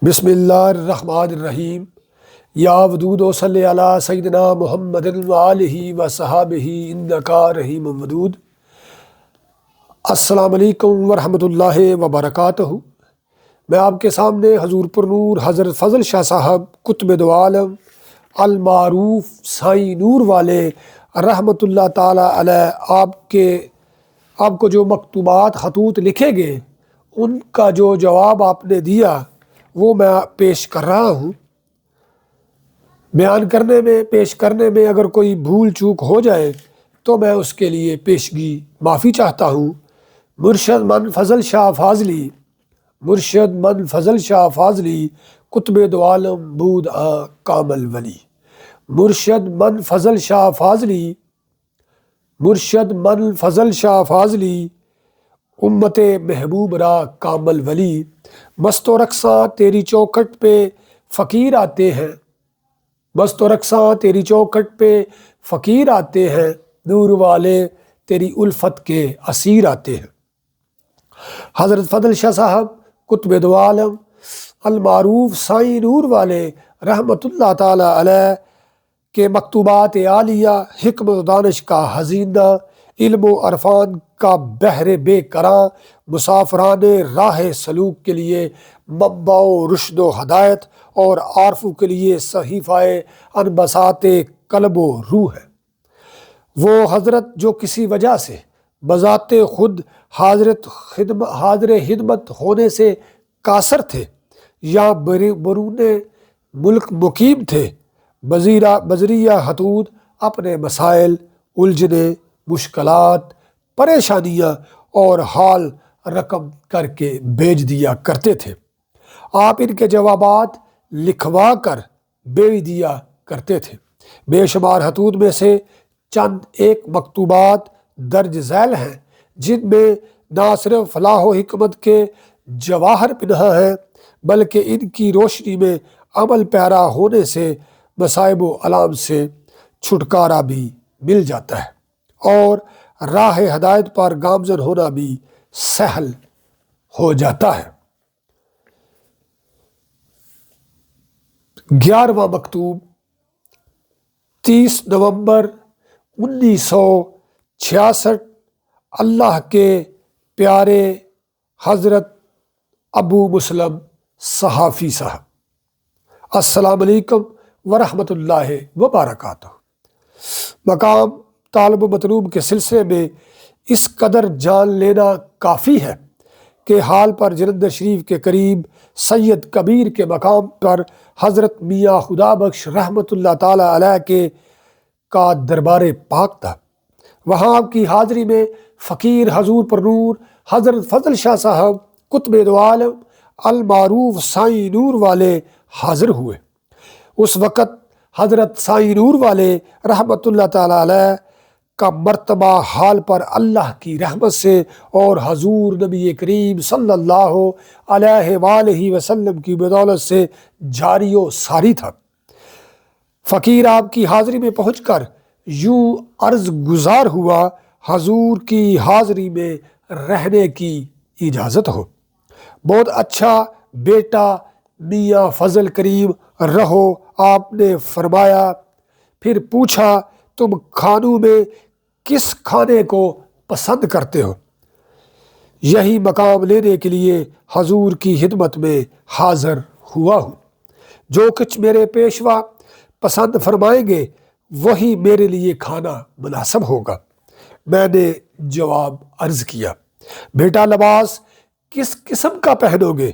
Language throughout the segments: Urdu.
بسم اللہ الرحمن الرحیم یا ودود و صلی علی سیدنا محمد وآلہ وصحابہ انکا رحیم ودود۔ السلام علیکم ورحمۃ اللہ وبرکاتہ۔ میں آپ کے سامنے حضور پر نور حضرت فضل شاہ صاحب قطب دو عالم المعروف سائیں نور والے رحمۃ اللہ تعالی علیہ آپ کو جو مکتوبات خطوط لکھے گئے ان کا جو جواب آپ نے دیا وہ میں پیش کر رہا ہوں۔ بیان کرنے میں پیش کرنے میں اگر کوئی بھول چوک ہو جائے تو میں اس کے لیے پیشگی معافی چاہتا ہوں۔ مرشد من فضل شاہ فاضلی قطب دو عالم بود کامل ولی۔ مرشد من فضل شاہ فاضلی امت محبوب را کامل ولی۔ مست و رقصاں تیری چوکھٹ پہ فقیر آتے ہیں، مست و رقصاں تیری چوکھٹ پہ فقیر آتے ہیں، نور والے تیری الفت کے اسیر آتے ہیں۔ حضرت فضل شاہ صاحب قطب دو عالم المعروف سائیں نور والے رحمۃ اللہ تعالی علیہ کے مکتوبات عالیہ، حکمت و دانش کا خزینہ، علم و عرفان کا بحر بے کراں، مسافران راہ سلوک کے لیے منبع و رشد و ہدایت، اور عارفوں کے لیے صحیفہ انبساط قلب و روح ہے۔ وہ حضرت جو کسی وجہ سے بذات خود حاضر خدمت ہونے سے قاصر تھے یا برون ملک مقیم تھے، بذریعہ حدود اپنے مسائل، الجھنیں، مشکلات، پریشانیاں اور حال رقم کر کے بھیج دیا کرتے تھے۔ آپ ان کے جوابات لکھوا کر بھیج دیا کرتے تھے۔ بے شمار خطوط میں سے چند ایک مکتوبات درج ذیل ہیں جن میں نہ صرف فلاح و حکمت کے جواہر پنہاں ہیں بلکہ ان کی روشنی میں عمل پیرا ہونے سے مصائب و الام سے چھٹکارا بھی مل جاتا ہے اور راہ ہدایت پر گامزن ہونا بھی سہل ہو جاتا ہے۔ 11واں مکتوب 30 نومبر 1966 اللہ کے پیارے حضرت ابو مسلم صحافی صاحب، السلام علیکم ورحمۃ اللہ وبرکاتہ۔ مقام طالب و مطلوب کے سلسلے میں اس قدر جان لینا کافی ہے کہ حال پر جلندھر شریف کے قریب سید کبیر کے مقام پر حضرت میاں خدا بخش رحمۃ اللہ تعالی علیہ کا دربار پاک تھا۔ وہاں آپ کی حاضری میں فقیر حضور پر نور حضرت فضل شاہ صاحب قطب دو عالم المعروف سائیں نور والے حاضر ہوئے۔ اس وقت حضرت سائیں نور والے رحمۃ اللہ تعالی علیہ کا مرتبہ حال پر اللہ کی رحمت سے اور حضور نبی کریم صلی اللہ علیہ وآلہ وسلم کی بدولت سے جاری و ساری تھا۔ فقیر آپ کی حاضری میں پہنچ کر یوں عرض گزار ہوا، حضور کی حاضری میں رہنے کی اجازت ہو۔ بہت اچھا بیٹا میاں فضل کریم رہو، آپ نے فرمایا۔ پھر پوچھا، تم کھانوں میں کس کھانے کو پسند کرتے ہو؟ یہی مقام لینے کے لیے حضور کی خدمت میں حاضر ہوا ہوں۔ جو کچھ میرے پیشوا پسند فرمائیں گے وہی میرے لیے کھانا مناسب ہوگا۔ میں نے جواب عرض کیا، بیٹا لباس کس قسم کا پہنو گے؟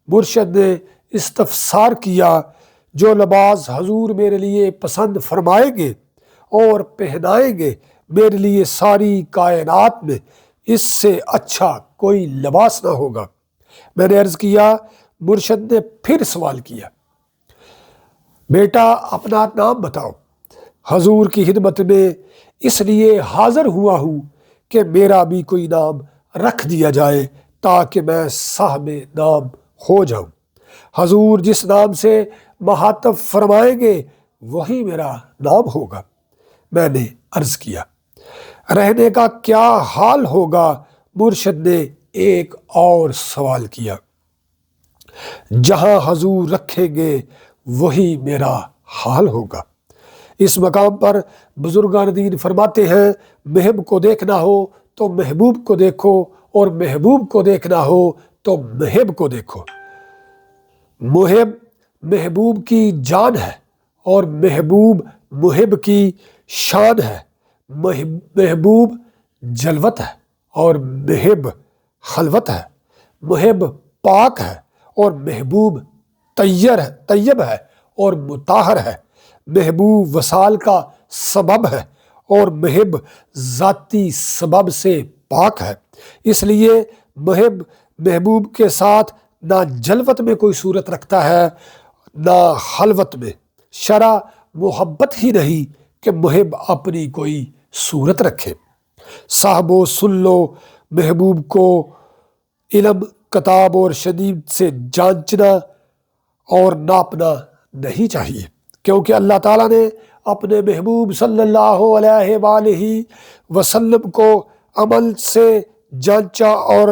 مرشد نے استفسار کیا، جو لباس حضور میرے لیے پسند فرمائیں گے اور پہنائیں گے، میرے لیے ساری کائنات میں اس سے اچھا کوئی لباس نہ ہوگا۔ میں نے عرض کیا۔ مرشد نے پھر سوال کیا، بیٹا اپنا نام بتاؤ۔ حضور کی خدمت میں اس لیے حاضر ہوا ہوں کہ میرا بھی کوئی نام رکھ دیا جائے تاکہ میں صاحب نام ہو جاؤں۔ حضور جس نام سے مخاطب فرمائیں گے وہی میرا نام ہوگا۔ میں نے عرض کیا، رہنے کا کیا حال ہوگا؟ مرشد نے ایک اور سوال کیا، جہاں حضور رکھیں گے وہی میرا حال ہوگا۔ اس مقام پر بزرگان دین فرماتے ہیں محب کو دیکھنا ہو تو محبوب کو دیکھو، اور محبوب کو دیکھنا ہو تو محب کو دیکھو۔ محب محبوب کی جان ہے اور محبوب محب کی شان ہے۔ محبوب جلوت ہے اور محب خلوت ہے۔ محب پاک ہے اور محبوب طیب ہے اور مطہر ہے۔ محبوب وصال کا سبب ہے اور محب ذاتی سبب سے پاک ہے۔ اس لیے محب محبوب کے ساتھ نہ جلوت میں کوئی صورت رکھتا ہے نہ خلوت میں۔ شرع محبت ہی نہیں کہ محب اپنی کوئی صورت رکھے۔ صاحبو سن لو، محبوب کو علم کتاب اور شدید سے جانچنا اور ناپنا نہیں چاہیے، کیونکہ اللہ تعالیٰ نے اپنے محبوب صلی اللہ علیہ وآلہ وسلم کو عمل سے جانچا اور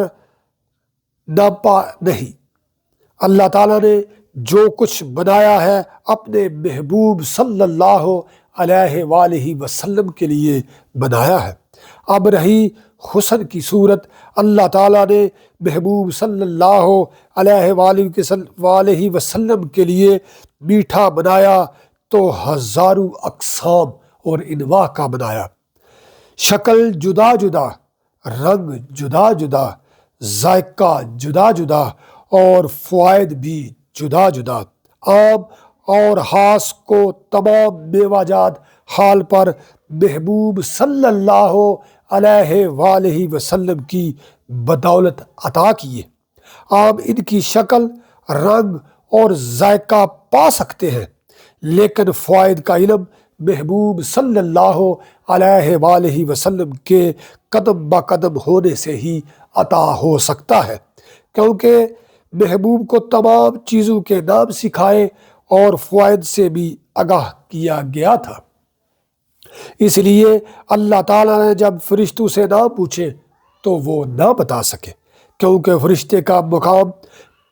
ناپا نہیں۔ اللہ تعالیٰ نے جو کچھ بنایا ہے اپنے محبوب صلی اللہ علیہ وآلہ وسلم کے لیے بنایا ہے۔ اب رہی حسن کی صورت، اللہ تعالیٰ نے محبوب صلی اللہ علیہ وآلہ وسلم کے لیے میٹھا بنایا تو ہزاروں اقسام اور انواع کا بنایا۔ شکل جدا جدا، رنگ جدا جدا، ذائقہ جدا جدا اور فوائد بھی جدا جدا۔ عام اور خاص کو تمام میوہ جات حال پر محبوب صلی اللہ علیہ وآلہ وسلم کی بدولت عطا کیے۔ عام ان کی شکل، رنگ اور ذائقہ پا سکتے ہیں، لیکن فوائد کا علم محبوب صلی اللہ علیہ وآلہ وسلم کے قدم با قدم ہونے سے ہی عطا ہو سکتا ہے، کیونکہ محبوب کو تمام چیزوں کے نام سکھائے اور فوائد سے بھی آگاہ کیا گیا تھا۔ اس لیے اللہ تعالیٰ نے جب فرشتوں سے نام پوچھے تو وہ نہ بتا سکے، کیونکہ فرشتے کا مقام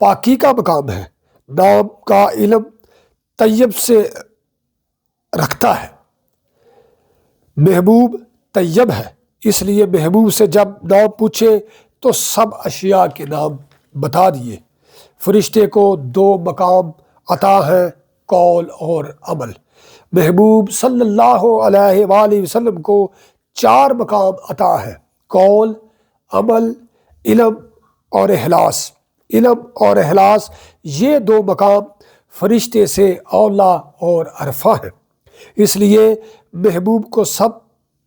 پاکی کا مقام ہے۔ نام کا علم طیب سے رکھتا ہے۔ محبوب طیب ہے، اس لیے محبوب سے جب نام پوچھے تو سب اشیاء کے نام بتا دیے۔ فرشتے کو دو مقام عطا ہیں، قول اور عمل۔ محبوب صلی اللہ علیہ وآلہ وسلم کو 4 مقام عطا ہے، قول، عمل، علم اور اخلاص۔ علم اور اخلاص یہ 2 مقام فرشتے سے اولا اور عرفہ ہیں۔ اس لیے محبوب کو سب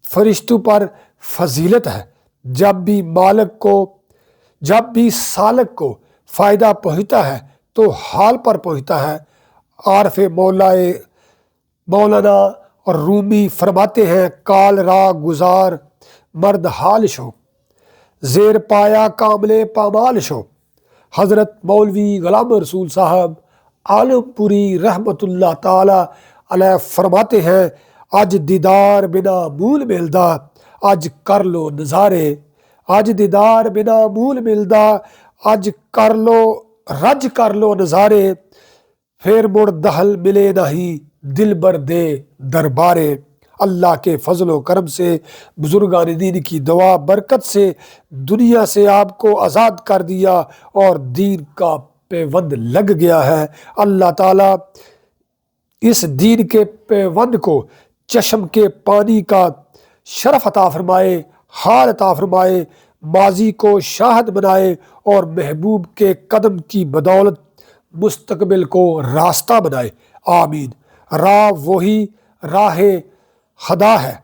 فرشتوں پر فضیلت ہے۔ جب بھی سالک کو فائدہ پہنچتا ہے تو حال پر پہنچتا ہے۔ عارف مولانا اور رومی فرماتے ہیں کال را گزار مرد حال شو، زیر پایا کاملے پامال شو۔ حضرت مولوی غلام رسول صاحب عالم پوری رحمت اللہ تعالی علیہ فرماتے ہیں اج دیدار بنا مول ملدا، اج کر لو نظارے، اج دیدار بنا مول ملدا، اج کر لو رج کر لو نظارے، پھر مڑ دہل ملے نہیں دل بر دے دربارے۔ اللہ کے فضل و کرم سے، بزرگان دین کی دعا برکت سے دنیا سے آپ کو آزاد کر دیا اور دین کا پیوند لگ گیا ہے۔ اللہ تعالیٰ اس دین کے پیوند کو چشم کے پانی کا شرف عطا فرمائے، حال عطا فرمائے، ماضی کو شاہد بنائے اور محبوب کے قدم کی بدولت مستقبل کو راستہ بنائے، آمین۔ راہ وہی راہ خدا ہے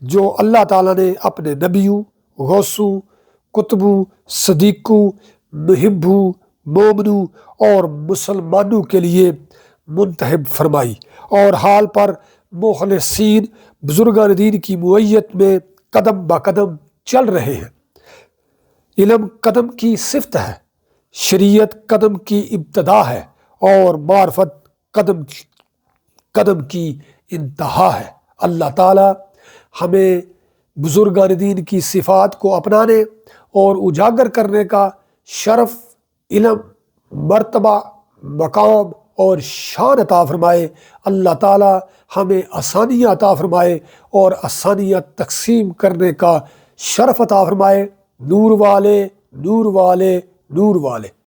جو اللہ تعالیٰ نے اپنے نبیوں، غوثوں، کتبوں، صدیقوں، محبوں، مومنوں اور مسلمانوں کے لیے منتخب فرمائی، اور حال پر مخلصین بزرگان دین کی معیت میں قدم با قدم چل رہے ہیں۔ علم قدم کی صفت ہے، شریعت قدم کی ابتدا ہے اور معرفت قدم کی انتہا ہے۔ اللہ تعالی ہمیں بزرگان دین کی صفات کو اپنانے اور اجاگر کرنے کا شرف، علم، مرتبہ، مقام اور شان عطا فرمائے۔ اللہ تعالی ہمیں آسانیاں عطا فرمائے اور آسانیاں تقسیم کرنے کا شرف عطا فرمائے۔ نور والے، نور والے، نور والے۔